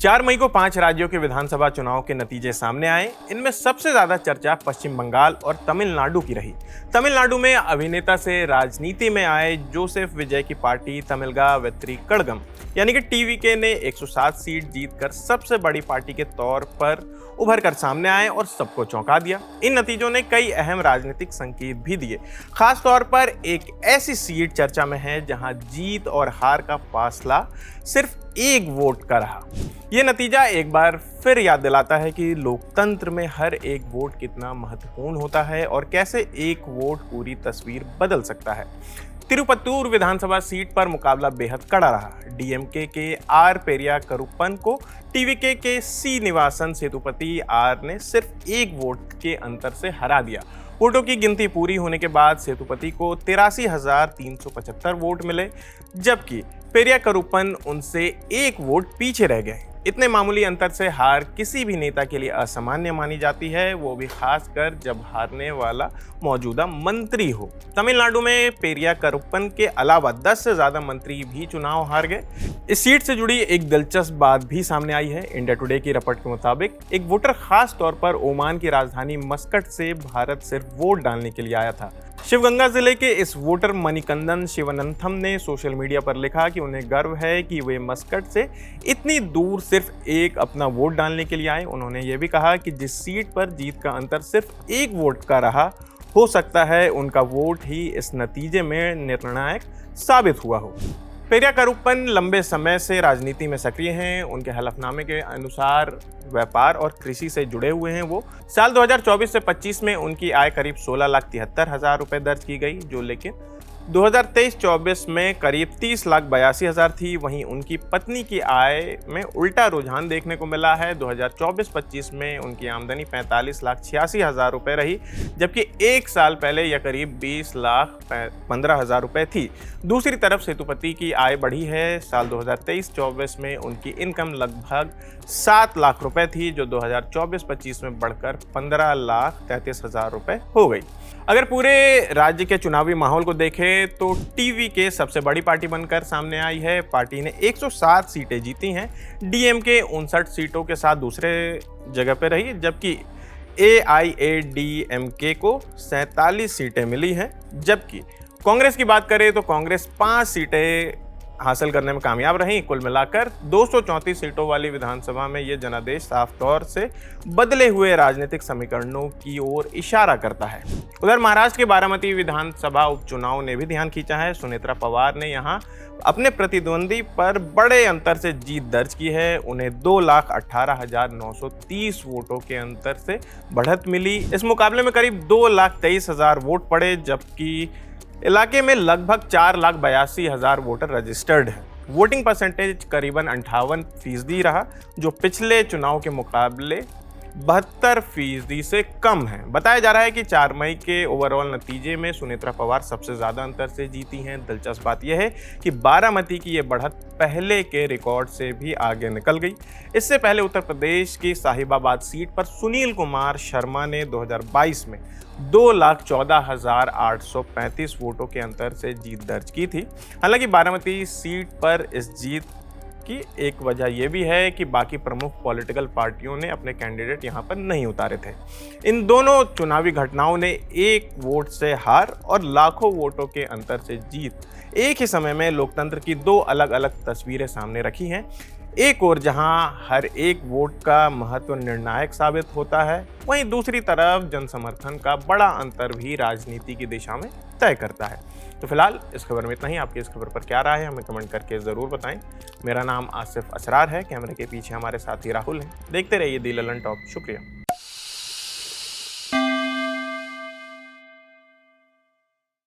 4 मई को 5 राज्यों के विधानसभा चुनाव के नतीजे सामने आए। इनमें सबसे ज्यादा चर्चा पश्चिम बंगाल और तमिलनाडु की रही। तमिलनाडु में अभिनेता से राजनीति में आए जोसेफ विजय की पार्टी तमिलगा वेत्री कड़गम यानी कि टीवीके ने 107 सीट जीतकर सबसे बड़ी पार्टी के तौर पर उभर कर सामने आए और सबको चौंका दिया। इन नतीजों ने कई अहम राजनीतिक संकेत भी दिए। खास तौर पर एक ऐसी सीट चर्चा में है जहां जीत और हार का फासला सिर्फ एक वोट का रहा। ये नतीजा एक बार फिर याद दिलाता है कि लोकतंत्र में हर एक वोट कितना महत्वपूर्ण होता है और कैसे एक वोट पूरी तस्वीर बदल सकता है। तिरुपत्तूर विधानसभा सीट पर मुकाबला बेहद कड़ा रहा। डीएमके के आर पेरिया करुप्पन को टीवीके के सी निवासन सेतुपति आर ने सिर्फ एक वोट के अंतर से हरा दिया। वोटों की गिनती पूरी होने के बाद सेतुपति को 83,375 वोट मिले, जबकि पेरिया करुप्पन उनसे एक वोट पीछे रह गए। इतने मामूली अंतर से हार किसी भी नेता के लिए असामान्य मानी जाती है, वो भी खासकर जब हारने वाला मौजूदा मंत्री हो। तमिलनाडु में पेरिया करुप्पन के अलावा 10 से ज्यादा मंत्री भी चुनाव हार गए। इस सीट से जुड़ी एक दिलचस्प बात भी सामने आई है। इंडिया टुडे की रिपोर्ट के मुताबिक एक वोटर खास तौर पर ओमान की राजधानी मस्कट से भारत सिर्फ वोट डालने के लिए आया था। शिवगंगा जिले के इस वोटर मणिकंदन शिवनंथम ने सोशल मीडिया पर लिखा कि उन्हें गर्व है कि वे मस्कट से इतनी दूर सिर्फ एक अपना वोट डालने के लिए आए। उन्होंने ये भी कहा कि जिस सीट पर जीत का अंतर सिर्फ एक वोट का रहा, हो सकता है उनका वोट ही इस नतीजे में निर्णायक साबित हुआ हो। पेरिया करुप्पन लंबे समय से राजनीति में सक्रिय हैं। उनके हलफनामे के अनुसार व्यापार और कृषि से जुड़े हुए हैं। वो साल 2024 से 25 में उनकी आय करीब 16,73,000 रुपए दर्ज की गई, जो लेकिन 2023-24 में करीब 30,82,000 थी। वहीं उनकी पत्नी की आय में उल्टा रुझान देखने को मिला है। 2024-25 में उनकी आमदनी 45,86,000 रुपए रही, जबकि एक साल पहले यह करीब 20,15,000 रुपए थी। दूसरी तरफ सेतुपति की आय बढ़ी है। साल 2023-24 में उनकी इनकम लगभग 7 लाख रुपए थी, जो 2024-25 में बढ़कर 15,33,000 रुपए हो गई। अगर पूरे राज्य के चुनावी माहौल को देखें तो टीवीके सबसे बड़ी पार्टी बनकर सामने आई है। पार्टी ने 107 सीटें जीती हैं। डीएमके 59 सीटों के साथ दूसरे जगह पर रही, जबकि एआईएडीएमके को 47 सीटें मिली हैं। जबकि कांग्रेस की बात करें तो कांग्रेस 5 सीटें हासिल करने में कामयाब रही। कुल मिलाकर 234 सीटों वाली विधानसभा में ये जनादेश साफ तौर से बदले हुए राजनीतिक समीकरणों की ओर इशारा करता है। उधर महाराष्ट्र के बारामती विधानसभा उपचुनाव ने भी ध्यान खींचा है। सुनेत्रा पवार ने यहां अपने प्रतिद्वंदी पर बड़े अंतर से जीत दर्ज की है। उन्हें 2,18,930 वोटों के अंतर से बढ़त मिली। इस मुकाबले में करीब 2,23,000 वोट पड़े, जबकि इलाके में लगभग 4,82,000 वोटर रजिस्टर्ड हैं। वोटिंग परसेंटेज करीबन 58% रहा, जो पिछले चुनाव के मुकाबले 72% से कम है। बताया जा रहा है कि 4 मई के ओवरऑल नतीजे में सुनेत्रा पवार सबसे ज्यादा अंतर से जीती हैं। दिलचस्प बात यह है कि बारामती की ये बढ़त पहले के रिकॉर्ड से भी आगे निकल गई। इससे पहले उत्तर प्रदेश की साहिबाबाद सीट पर सुनील कुमार शर्मा ने 2022 में 2,14,835 वोटों के अंतर से जीत दर्ज की थी। हालांकि बारामती सीट पर इस जीत की एक वजह यह भी है कि बाकी प्रमुख पॉलिटिकल पार्टियों ने अपने कैंडिडेट यहां पर नहीं उतारे थे। इन दोनों चुनावी घटनाओं ने एक वोट से हार और लाखों वोटों के अंतर से जीत एक ही समय में लोकतंत्र की 2 अलग अलग तस्वीरें सामने रखी हैं। एक ओर जहां हर एक वोट का महत्व निर्णायक साबित होता है, वहीं दूसरी तरफ जनसमर्थन का बड़ा अंतर भी राजनीति की दिशा में तय करता है। तो फिलहाल इस खबर में इतना ही। आपकी इस खबर पर क्या राय है, हमें कमेंट करके ज़रूर बताएं। मेरा नाम आसिफ असरार है। कैमरे के पीछे हमारे साथी राहुल हैं। देखते रहिए दी ललन टॉप। शुक्रिया।